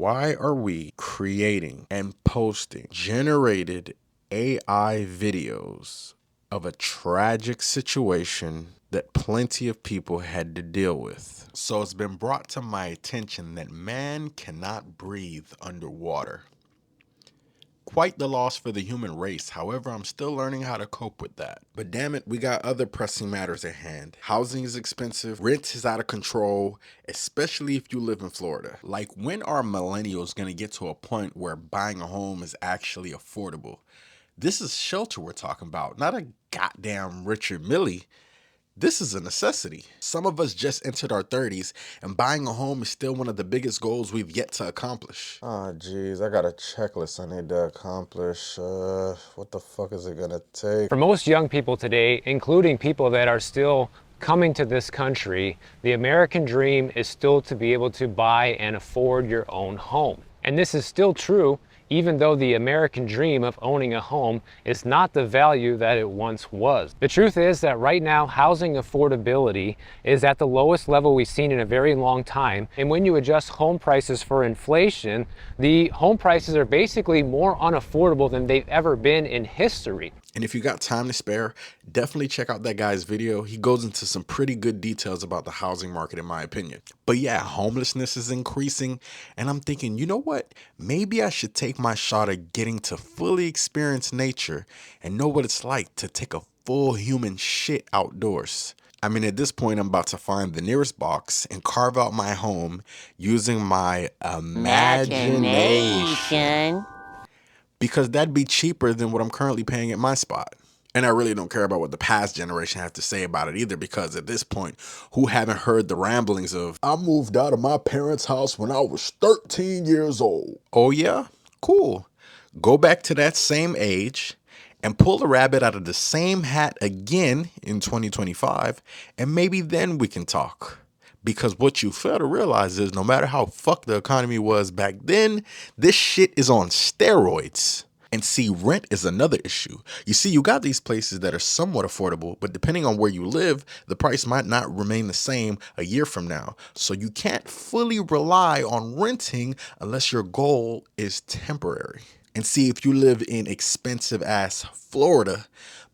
Why are we creating and posting generated AI videos of a tragic situation that plenty of people had to deal with? So it's been brought to my attention that man cannot breathe underwater. Quite the loss for the human race. However, I'm still learning how to cope with that. But damn it, we got other pressing matters at hand. Housing is expensive, rent is out of control, especially if you live in Florida. Like, when are millennials gonna get to a point where buying a home is actually affordable? This is shelter we're talking about, not a goddamn Richard Mille. This is a necessity. Some of us just entered our 30s, and buying a home is still one of the biggest goals we've yet to accomplish. Oh, geez, I got a checklist I need to accomplish. What the fuck is it gonna take? For most young people today, including people that are still coming to this country, the American dream is still to be able to buy and afford your own home. And this is still true, even though the American dream of owning a home is not the value that it once was. The truth is that right now, housing affordability is at the lowest level we've seen in a very long time. And when you adjust home prices for inflation, the home prices are basically more unaffordable than they've ever been in history. And if you got time to spare, definitely check out that guy's video. He goes into some pretty good details about the housing market, in my opinion. But yeah, homelessness is increasing. And I'm thinking, you know what? Maybe I should take my shot at getting to fully experience nature and know what it's like to take a full human shit outdoors. I mean, at this point, I'm about to find the nearest box and carve out my home using my imagination. Because that'd be cheaper than what I'm currently paying at my spot. And I really don't care about what the past generation has to say about it either, because at this point, who haven't heard the ramblings of, I moved out of my parents' house when I was 13 years old. Oh yeah? Cool. Go back to that same age and pull the rabbit out of the same hat again in 2025, and maybe then we can talk. Because what you fail to realize is no matter how fucked the economy was back then, this shit is on steroids. And see, rent is another issue. You see, you got these places that are somewhat affordable, but depending on where you live, the price might not remain the same a year from now. So you can't fully rely on renting unless your goal is temporary. And see, if you live in expensive ass Florida,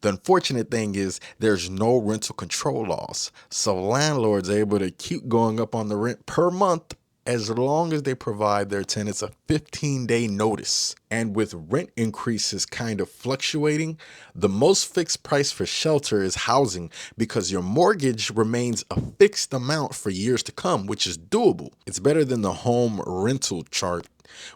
the unfortunate thing is there's no rental control laws. So landlords are able to keep going up on the rent per month as long as they provide their tenants a 15-day notice. And with rent increases kind of fluctuating, the most fixed price for shelter is housing, because your mortgage remains a fixed amount for years to come, which is doable. It's better than the home rental chart,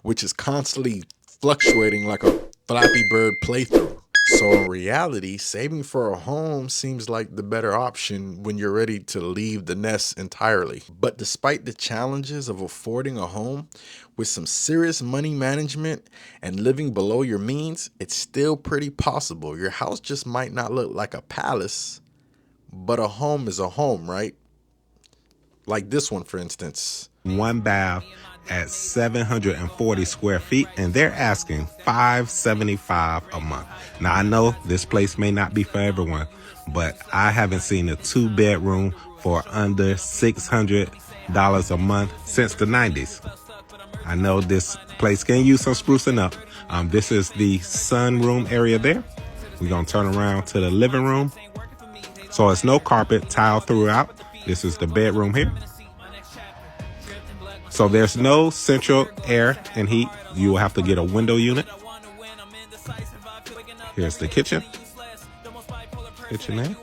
which is constantly fluctuating like a Flappy Bird playthrough. So in reality, saving for a home seems like the better option when you're ready to leave the nest entirely. But despite the challenges of affording a home, with some serious money management and living below your means, it's still pretty possible. Your house just might not look like a palace, but a home is a home, right? Like this one, for instance. One bath at 740 square feet, and they're asking $575 a month. Now, I know this place may not be for everyone, but I haven't seen a 2-bedroom for under $600 a month since the 90s. I know this place can use some sprucing up. This is the sunroom area there. We're going to turn around to the living room. So it's no carpet, tile throughout. This is the bedroom here. So there's no central air and heat. You will have to get a window unit. Here's the kitchen. Kitchen.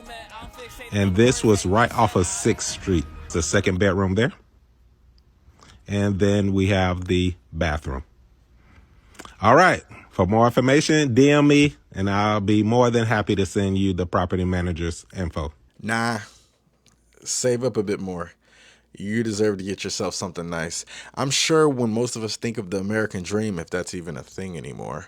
And this was right off of 6th Street. The second bedroom there. And then we have the bathroom. All right. For more information, DM me, and I'll be more than happy to send you the property manager's info. Nah, save up a bit more. You deserve to get yourself something nice. I'm sure when most of us think of the American dream, if that's even a thing anymore,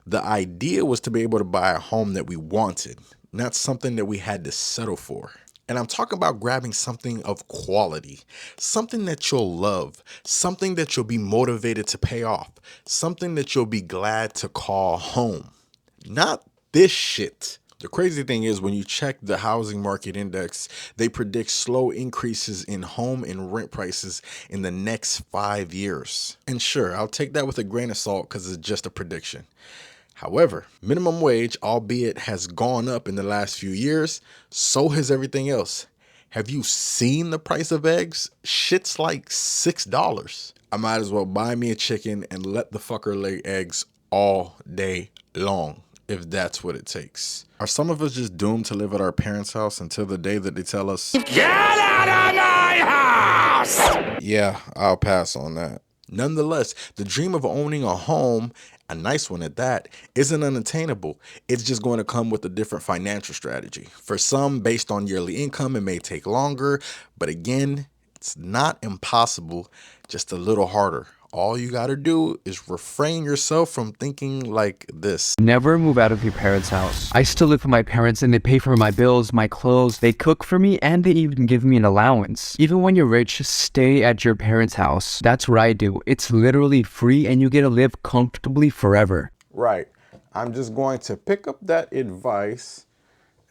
the idea was to be able to buy a home that we wanted, not something that we had to settle for. And I'm talking about grabbing something of quality, something that you'll love, something that you'll be motivated to pay off, something that you'll be glad to call home. Not this shit. The crazy thing is, when you check the housing market index, they predict slow increases in home and rent prices in the next 5 years. And sure, I'll take that with a grain of salt because it's just a prediction. However, minimum wage, albeit has gone up in the last few years, so has everything else. Have you seen the price of eggs? Shit's like $6. I might as well buy me a chicken and let the fucker lay eggs all day long, if that's what it takes. Are some of us just doomed to live at our parents' house until the day that they tell us, "Get out of my house"? Yeah, I'll pass on that. Nonetheless, the dream of owning a home, a nice one at that, isn't unattainable. It's just going to come with a different financial strategy. For some, based on yearly income, it may take longer, but again, it's not impossible, just a little harder. All you got to do is refrain yourself from thinking like this. Never move out of your parents' house. I still live with my parents and they pay for my bills, my clothes, they cook for me, and they even give me an allowance. Even when you're rich, stay at your parents' house. That's what I do. It's literally free and you get to live comfortably forever. Right. I'm just going to pick up that advice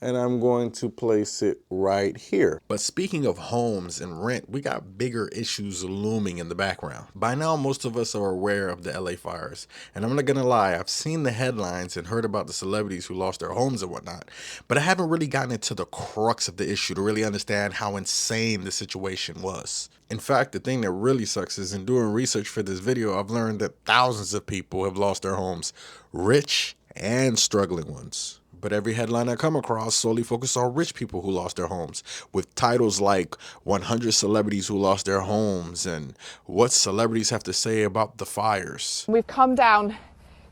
and I'm going to place it right here. But speaking of homes and rent, we got bigger issues looming in the background. By now, most of us are aware of the LA fires. And I'm not gonna lie, I've seen the headlines and heard about the celebrities who lost their homes and whatnot, but I haven't really gotten into the crux of the issue to really understand how insane the situation was. In fact, the thing that really sucks is in doing research for this video, I've learned that thousands of people have lost their homes, rich and struggling ones. But every headline I come across solely focuses on rich people who lost their homes, with titles like 100 celebrities who lost their homes and what celebrities have to say about the fires. We've come down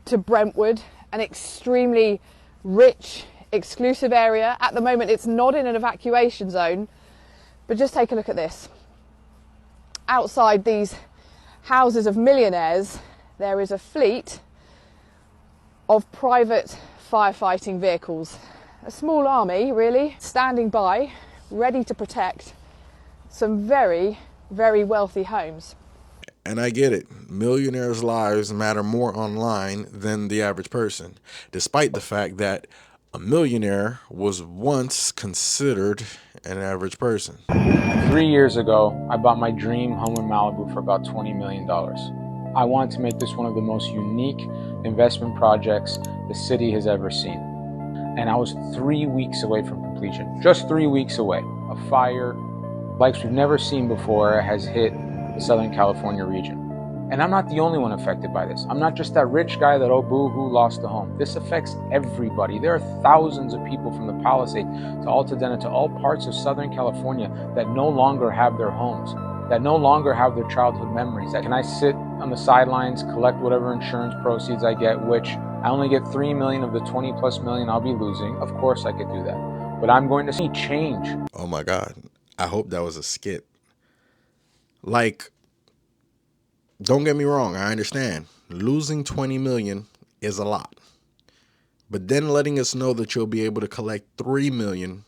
to Brentwood, an extremely rich, exclusive area. At the moment, it's not in an evacuation zone, but just take a look at this. Outside these houses of millionaires, there is a fleet of private firefighting vehicles. A small army, really, standing by, ready to protect some very, very wealthy homes. And I get it, millionaires' lives matter more online than the average person, despite the fact that a millionaire was once considered an average person. 3 years ago, I bought my dream home in Malibu for about $20 million. I wanted to make this one of the most unique investment projects the city has ever seen. And I was 3 weeks away from completion, just 3 weeks away. A fire like we've never seen before has hit the Southern California region. And I'm not the only one affected by this. I'm not just that rich guy that, oh boo, who lost a home. This affects everybody. There are thousands of people from the Palisades to Altadena to all parts of Southern California that no longer have their homes, that no longer have their childhood memories. Can I sit on the sidelines, collect whatever insurance proceeds I get, which I only get 3 million of the 20 plus million I'll be losing? Of course I could do that. But I'm going to see change. Oh my God. I hope that was a skit. Like, don't get me wrong, I understand. Losing 20 million is a lot. But then letting us know that you'll be able to collect 3 million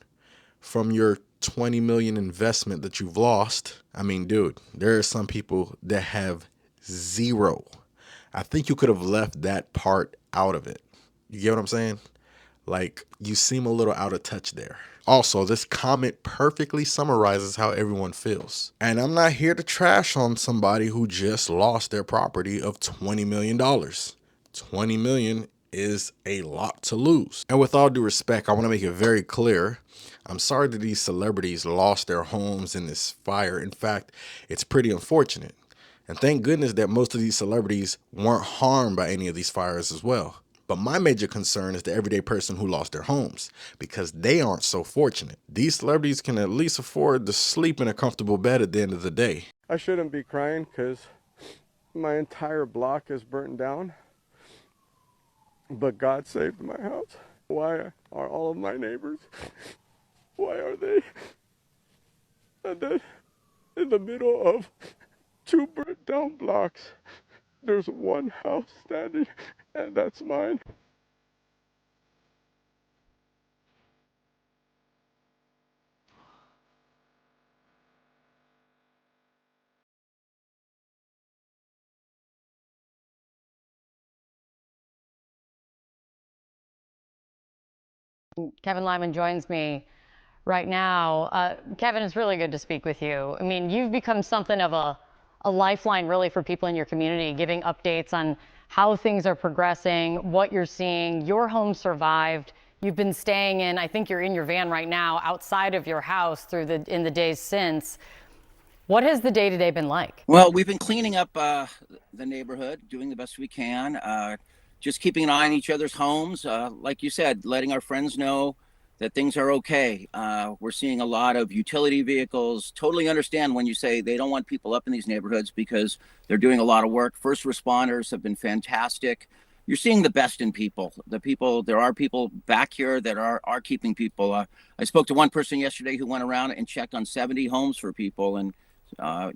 from your 20 million investment that you've lost. I mean, dude, there are some people that have zero. I think you could have left that part out of it. You get what I'm saying? Like, you seem a little out of touch there. Also, this comment perfectly summarizes how everyone feels. And I'm not here to trash on somebody who just lost their property of $20 million. 20 million is a lot to lose. And with all due respect, I want to make it very clear, I'm sorry that these celebrities lost their homes in this fire. In fact, it's pretty unfortunate. And thank goodness that most of these celebrities weren't harmed by any of these fires as well. But my major concern is the everyday person who lost their homes, because they aren't so fortunate. These celebrities can at least afford to sleep in a comfortable bed at the end of the day. I shouldn't be crying because my entire block is burnt down. But God saved my house. Why are all of my neighbors, why are they in the middle of 2 burnt down blocks? There's one house standing, and that's mine. Kevin Lyman joins me right now. Kevin, it's really good to speak with you. I mean, you've become something of a lifeline really for people in your community, giving updates on how things are progressing, what you're seeing. Your home survived. You've been staying in, I think you're in your van right now, outside of your house in the days since. What has the day-to-day been like? Well, we've been cleaning up the neighborhood, doing the best we can, just keeping an eye on each other's homes. Like you said, letting our friends know that things are okay. We're seeing a lot of utility vehicles. Totally understand when you say they don't want people up in these neighborhoods because they're doing a lot of work. First responders have been fantastic. You're seeing the best in people. There are people back here that are keeping people. I spoke to one person yesterday who went around and checked on 70 homes for people, and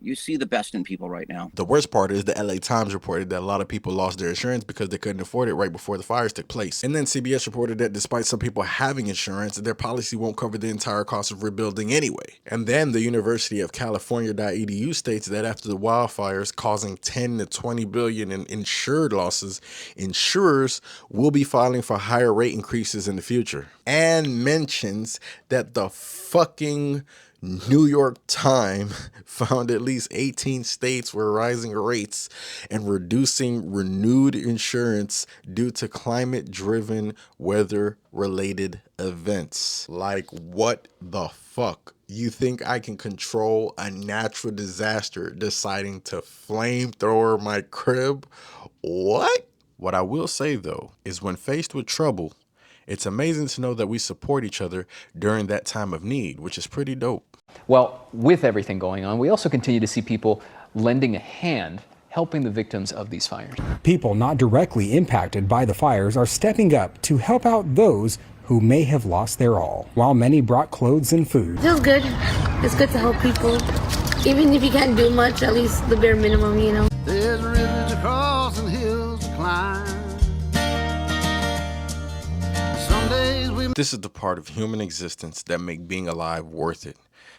you see the best in people right now. The worst part is the LA Times reported that a lot of people lost their insurance because they couldn't afford it right before the fires took place. And then CBS reported that despite some people having insurance, their policy won't cover the entire cost of rebuilding anyway. And then the University of California.edu states that after the wildfires causing 10 to 20 billion in insured losses, insurers will be filing for higher rate increases in the future. And mentions that the fucking New York Times found at least 18 states were rising rates and reducing renewed insurance due to climate-driven weather-related events. Like, what the fuck? You think I can control a natural disaster deciding to flamethrower my crib? What? What I will say, though, is when faced with trouble, it's amazing to know that we support each other during that time of need, which is pretty dope. Well, with everything going on, we also continue to see people lending a hand, helping the victims of these fires. People not directly impacted by the fires are stepping up to help out those who may have lost their all, while many brought clothes and food. Feels good. It's good to help people. Even if you can't do much, at least the bare minimum, you know. There's rivers to cross and hills to climb. This is the part of human existence that make being alive worth it.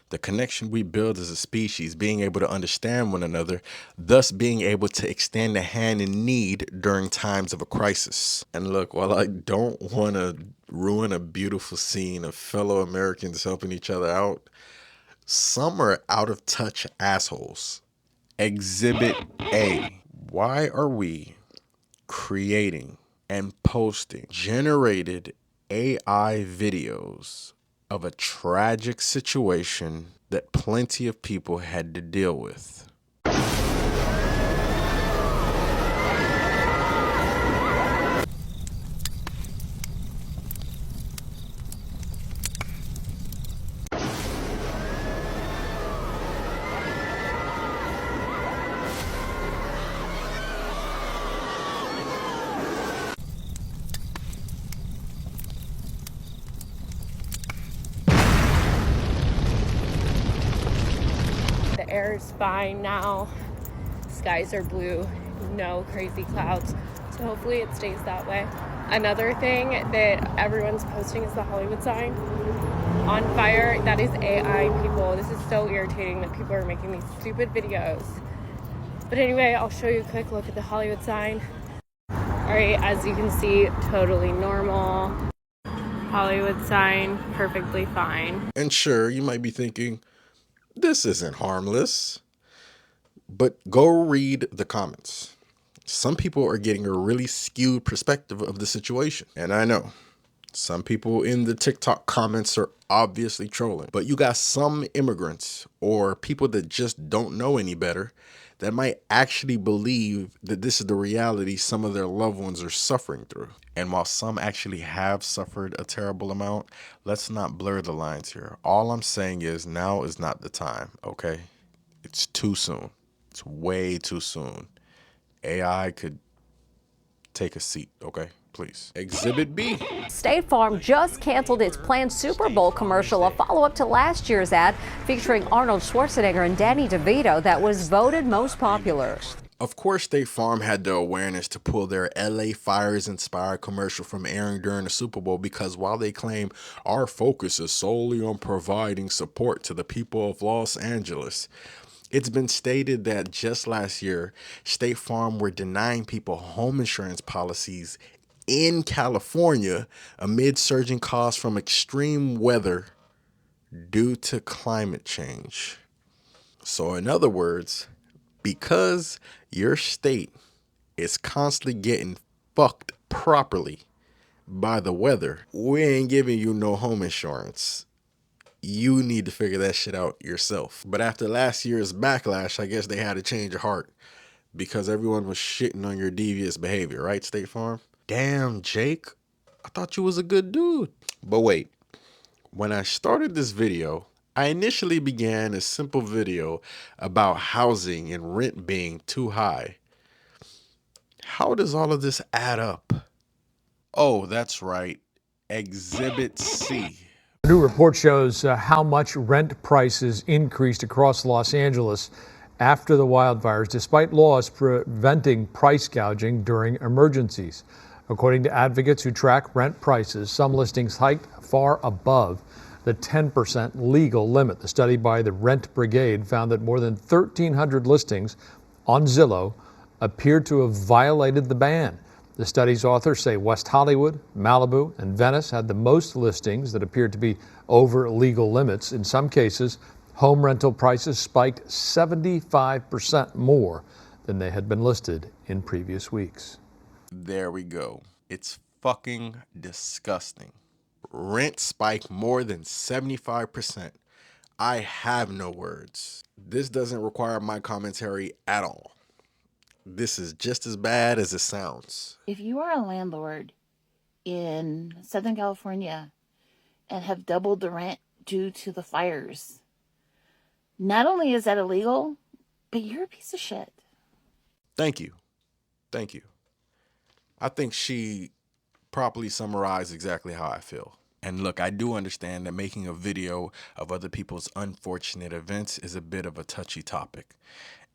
The connection we build as a species, being able to understand one another, thus being able to extend a hand in need during times of a crisis. And look, while I don't want to ruin a beautiful scene of fellow Americans helping each other out, some are out of touch assholes. Exhibit A. Why are we creating and posting generated AI videos of a tragic situation that plenty of people had to deal with? The air is fine now. Skies are blue, no crazy clouds. So hopefully it stays that way. Another thing that everyone's posting is the Hollywood sign on fire. That is AI, people. This is so irritating that people are making these stupid videos. But anyway, I'll show you a quick look at the Hollywood sign. All right, as you can see, totally normal. Hollywood sign, perfectly fine. And sure, you might be thinking, this isn't harmless. But go read the comments. Some people are getting a really skewed perspective of the situation. And I know some people in the TikTok comments are obviously trolling, but you got some immigrants or people that just don't know any better that might actually believe that this is the reality some of their loved ones are suffering through. And while some actually have suffered a terrible amount, let's not blur the lines here. All I'm saying is now is not the time, okay? It's too soon. It's way too soon. AI could take a seat, okay? Please. Exhibit B. State Farm just canceled its planned Super Bowl commercial, a follow-up to last year's ad featuring Arnold Schwarzenegger and Danny DeVito that was voted most popular. Of course, State Farm had the awareness to pull their LA Fires-inspired commercial from airing during the Super Bowl because while they claim our focus is solely on providing support to the people of Los Angeles, it's been stated that just last year, State Farm were denying people home insurance policies in California amid surging costs from extreme weather due to climate change. So in other words, because your state is constantly getting fucked properly by the weather, we ain't giving you no home insurance. You need to figure that shit out yourself. But after last year's backlash, I guess they had a change of heart because everyone was shitting on your devious behavior, right, State Farm? Damn, Jake, I thought you was a good dude. But wait, when I started this video, I initially began a simple video about housing and rent being too high. How does all of this add up? Oh, that's right. Exhibit C. A new report shows how much rent prices increased across Los Angeles after the wildfires, despite laws preventing price gouging during emergencies. According to advocates who track rent prices, some listings hiked far above the 10% legal limit. The study by the Rent Brigade found that more than 1,300 listings on Zillow appeared to have violated the ban. The study's authors say West Hollywood, Malibu, and Venice had the most listings that appeared to be over legal limits. In some cases, home rental prices spiked 75% more than they had been listed in previous weeks. There we go. It's fucking disgusting. Rent spiked more than 75%. I have no words. This doesn't require my commentary at all. This is just as bad as it sounds. If you are a landlord in Southern California and have doubled the rent due to the fires, not only is that illegal, but you're a piece of shit. Thank you. Thank you. I think she properly summarized exactly how I feel. And look, I do understand that making a video of other people's unfortunate events is a bit of a touchy topic.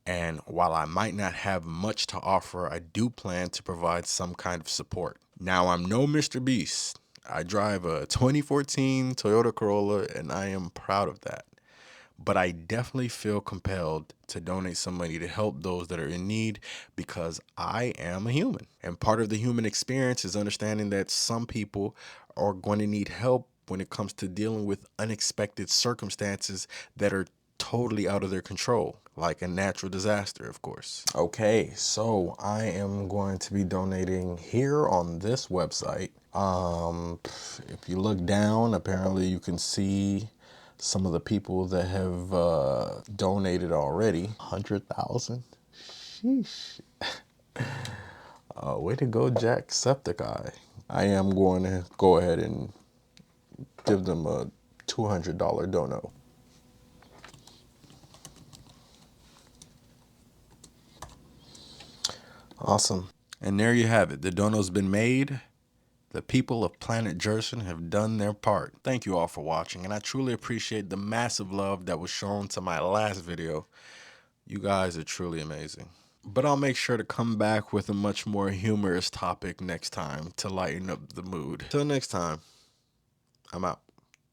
And while I might not have much to offer, I do plan to provide some kind of support. Now, I'm no Mr. Beast. I drive a 2014 Toyota Corolla, and I am proud of that. But I definitely feel compelled to donate some money to help those that are in need because I am a human. And part of the human experience is understanding that some people are going to need help when it comes to dealing with unexpected circumstances that are totally out of their control, like a natural disaster, of course. Okay, so I am going to be donating here on this website. If you look down, apparently you can see some of the people that have donated already. 100,000. Sheesh. Way to go, Jacksepticeye. I am going to go ahead and give them a $200 dono. Awesome. And there you have it. The dono's been made. The people of Planet Jersin have done their part. Thank you all for watching, and I truly appreciate the massive love that was shown to my last video. You guys are truly amazing. But I'll make sure to come back with a much more humorous topic next time to lighten up the mood. Till next time, I'm out.